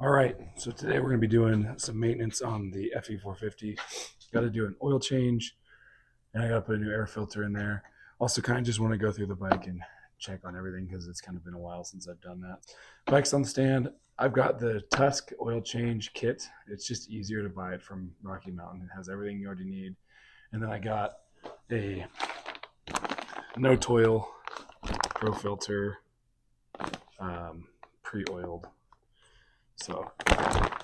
All right, so today we're going to be doing some maintenance on the FE450. Got to do an oil change, and I got to put a new air filter in there. Also, kind of just want to go through the bike and check on everything because it's kind of been a while since I've done that. Bike's on the stand. I've got the Tusk oil change kit. It's just easier to buy it from Rocky Mountain. It has everything you already need. And then I got a no toil pro filter, pre-oiled. So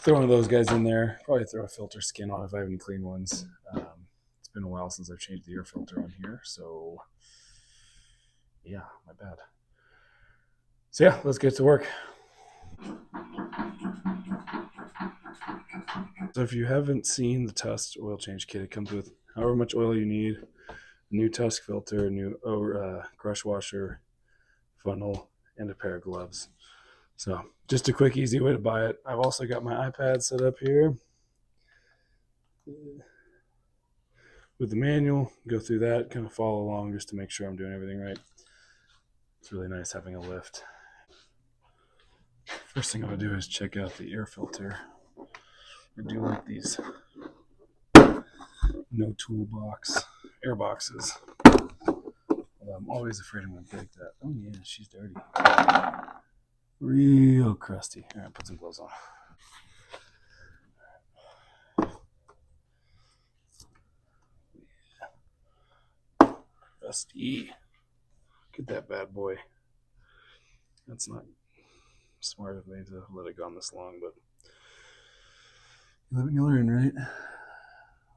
throw one of those guys in there. Probably throw a filter skin on if I have any clean ones. It's been a while since I've changed the air filter on here, so yeah, my bad. So yeah, let's get to work. So if you haven't seen the Tusk oil change kit, it comes with however much oil you need, a new Tusk filter, a new crush washer, funnel, and a pair of gloves. So just a quick, easy way to buy it. I've also got my iPad set up here with the manual. Go through that, kind of follow along just to make sure I'm doing everything right. It's really nice having a lift. First thing I'm going to do is check out the air filter. I do like these no toolbox air boxes. Although I'm always afraid I'm going to break that. Oh yeah, she's dirty. Real crusty. All right, put some gloves on. Rusty. Get that bad boy. That's not smart of me to let it go on this long, but you live and you learn, right?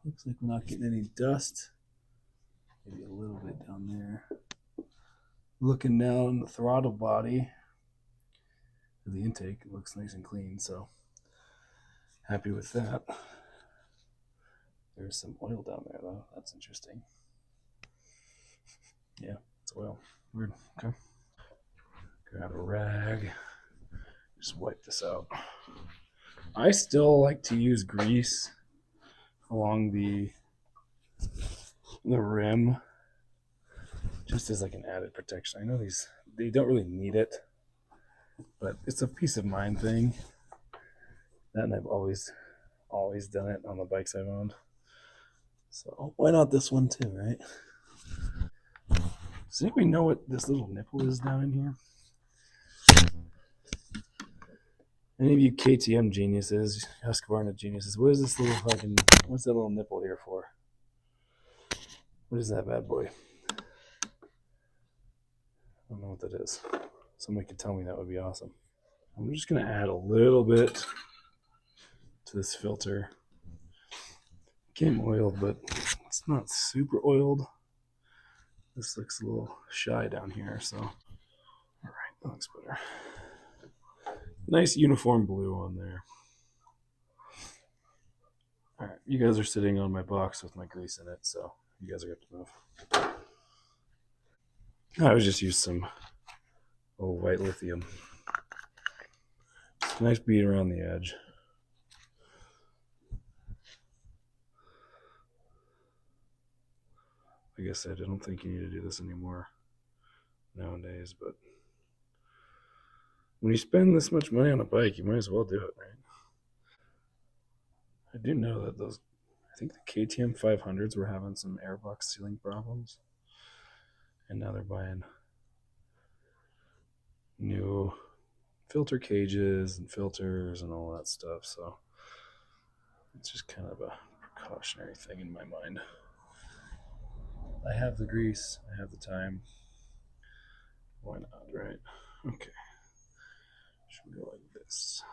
Looks like we're not getting any dust. Maybe a little bit down there. Looking down the throttle body of the intake, it looks nice and clean, so happy with that. There's some oil down there though. That's interesting. Yeah, it's oil. Weird. Okay. Grab a rag. Just wipe this out. I still like to use grease along the rim just as like an added protection. I know they don't really need it, but it's a peace of mind thing. That, and I've always done it on the bikes I've owned. So why not this one too, right? Does anybody know what this little nipple is down in here? Any of you KTM geniuses, Husqvarna geniuses, what is this little fucking, what's that little nipple here for? What is that bad boy? I don't know what that is. Somebody could tell me, that would be awesome. I'm just going to add a little bit to this filter. It came oiled, but it's not super oiled. This looks a little shy down here, so all right, that looks better. Nice uniform blue on there. All right, you guys are sitting on my box with my grease in it, so you guys are going to move. I was just used some old white lithium. It's a nice bead around the edge. Like I said, I don't think you need to do this anymore nowadays, but when you spend this much money on a bike, you might as well do it, right? I do know that I think the KTM 500s were having some airbox sealing problems, and now they're buying new filter cages and filters and all that stuff, so it's just kind of a precautionary thing in my mind. I have the grease, I have the time. Why not, right? Okay. Should we go like this?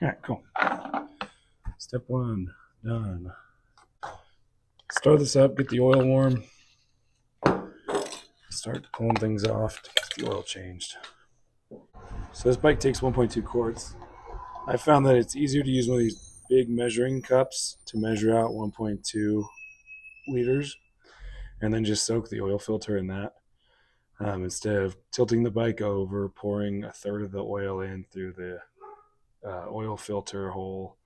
All right, cool. Step one, done. Start this up, get the oil warm. Start pulling things off to get the oil changed. So this bike takes 1.2 quarts. I found that it's easier to use one of these big measuring cups to measure out 1.2 liters and then just soak the oil filter in that. Instead of tilting the bike over, pouring a third of the oil in through the oil filter hole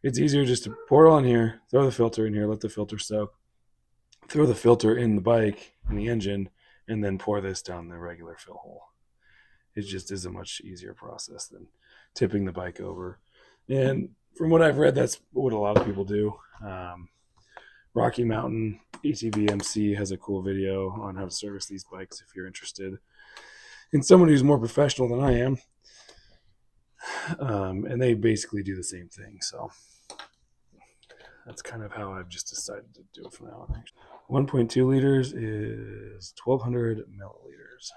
It's easier just to pour it on here, throw the filter in here, let the filter soak, throw the filter in the bike, in the engine, and then pour this down the regular fill hole. It just is a much easier process than tipping the bike over. And from what I've read, that's what a lot of people do. Rocky Mountain ATVMC has a cool video on how to service these bikes if you're interested in someone who's more professional than I am. And they basically do the same thing. So that's kind of how I've just decided to do it from now on. 1.2 liters is 1,200 milliliters.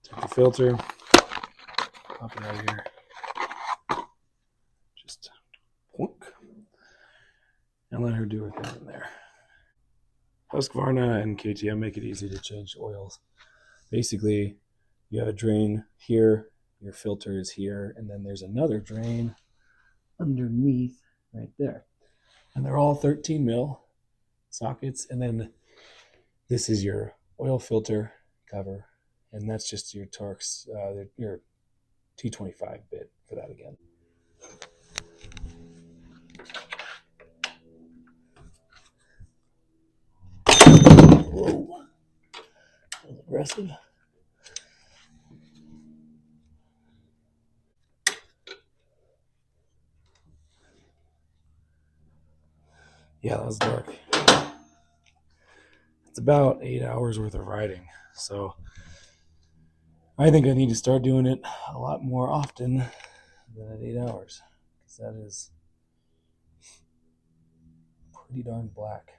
Take the filter, pop it out of here, just plunk, and let her do her thing in there. Husqvarna and KTM make it easy to change oils. Basically, you have a drain here, your filter is here, and then there's another drain underneath right there. And they're all 13 mil sockets, and then this is your oil filter cover, and that's just your Torx, your T25 bit for that again. Whoa, that was aggressive. Yeah, that was dark. It's about 8 hours worth of riding, so I think I need to start doing it a lot more often than at 8 hours, because that is pretty darn black.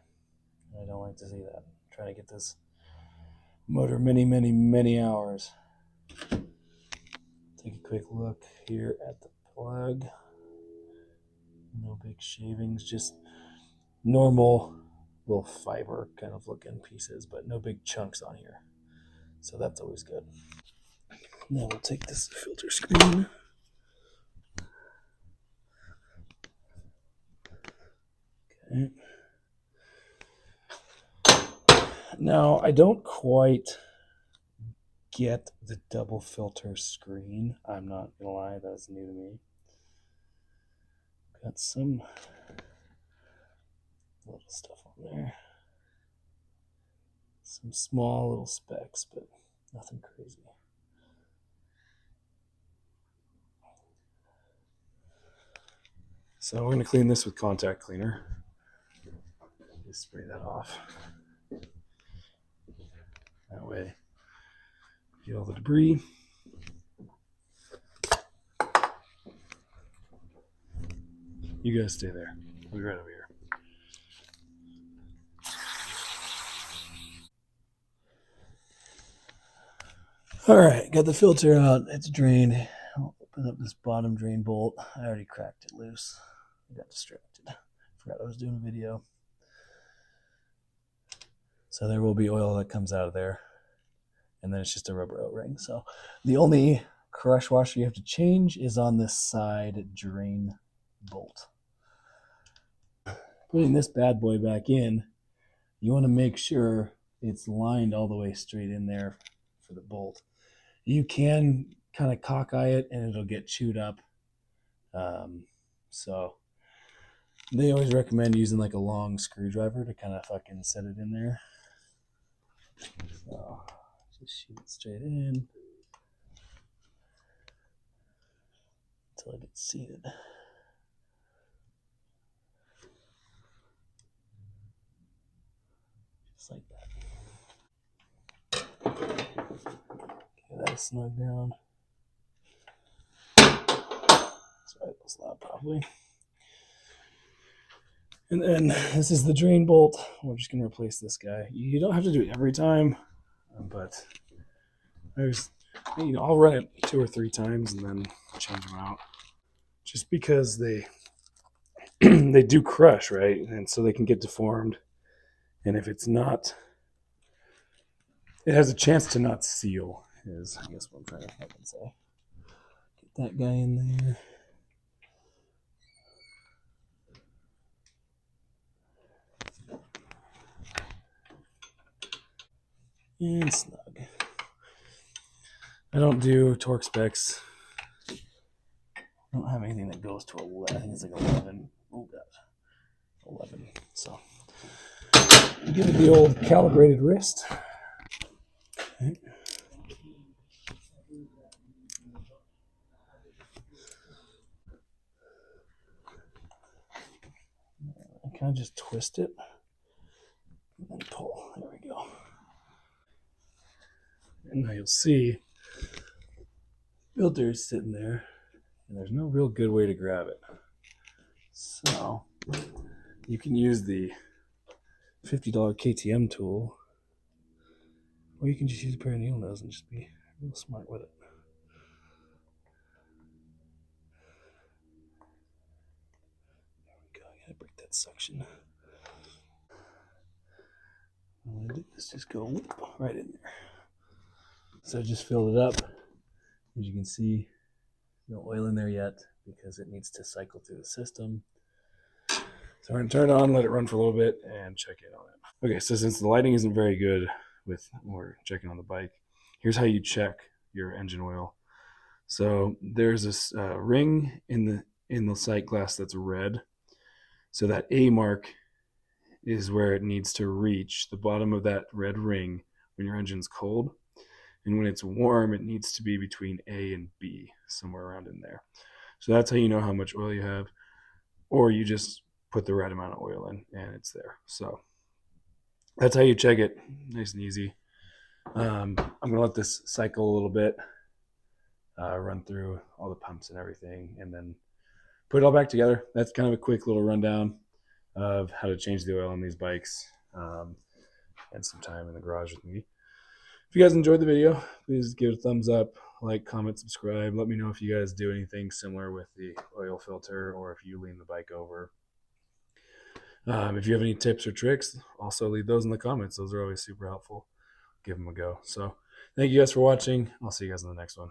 I don't like to see that. I'm trying to get this motor many hours. Take a quick look here at the plug. No big shavings, just normal little fiber kind of looking pieces, but no big chunks on here. So that's always good. Now we'll take this filter screen. Okay. Now I don't quite get the double filter screen. I'm not gonna lie, that's new to me. Got some little stuff on there. Some small little specks, but nothing crazy. So we're gonna clean this with contact cleaner. Just spray that off. That way, get all the debris. You guys stay there. I'll be right over here. All right, got the filter out. It's drained. I'll open up this bottom drain bolt. I already cracked it loose. I got distracted. Forgot I was doing a video. So there will be oil that comes out of there. And then it's just a rubber O-ring. So the only crush washer you have to change is on this side drain bolt. Putting this bad boy back in, you want to make sure it's lined all the way straight in there for the bolt. You can kind of cockeye it and it'll get chewed up. So they always recommend using like a long screwdriver to kind of fucking set it in there. So just shoot it straight in until it gets seated. Just like that. Get that snug down. Sorry, that was loud probably. And then this is the drain bolt. We're just gonna replace this guy. You don't have to do it every time, but I'll run it 2 or 3 times and then change them out. Just because they they do crush, right? And so they can get deformed. And if it's not, it has a chance to not seal, is I guess what I'm trying to fucking say. Get that guy in there. And snug. I don't do torque specs. I don't have anything that goes to 11. I think it's like 11. Oh god, 11. So give it the old calibrated wrist. Okay. I kind of just twist it and then pull. There we go. And now you'll see filter is sitting there, and there's no real good way to grab it. So you can use the $50 KTM tool, or you can just use a pair of needle nose and just be real smart with it. There we go. I gotta break that suction. All I do is just go whoop, right in there. So I just filled it up. As you can see, no oil in there yet because it needs to cycle through the system. So we're gonna turn it on, let it run for a little bit, and check in on it. Okay, so since the lighting isn't very good with when we're checking on the bike, here's how you check your engine oil. So there's this ring in the sight glass that's red. So that A mark is where it needs to reach the bottom of that red ring when your engine's cold. And when it's warm, it needs to be between A and B, somewhere around in there. So that's how you know how much oil you have. Or you just put the right amount of oil in and it's there. So that's how you check it. Nice and easy. I'm going to let this cycle a little bit, run through all the pumps and everything, and then put it all back together. That's kind of a quick little rundown of how to change the oil on these bikes, and some time in the garage with me. If you guys enjoyed the video, please give it a thumbs up, like, comment, subscribe. Let me know if you guys do anything similar with the oil filter or if you lean the bike over. If you have any tips or tricks, also leave those in the comments. Those are always super helpful. Give them a go. So thank you guys for watching. I'll see you guys in the next one.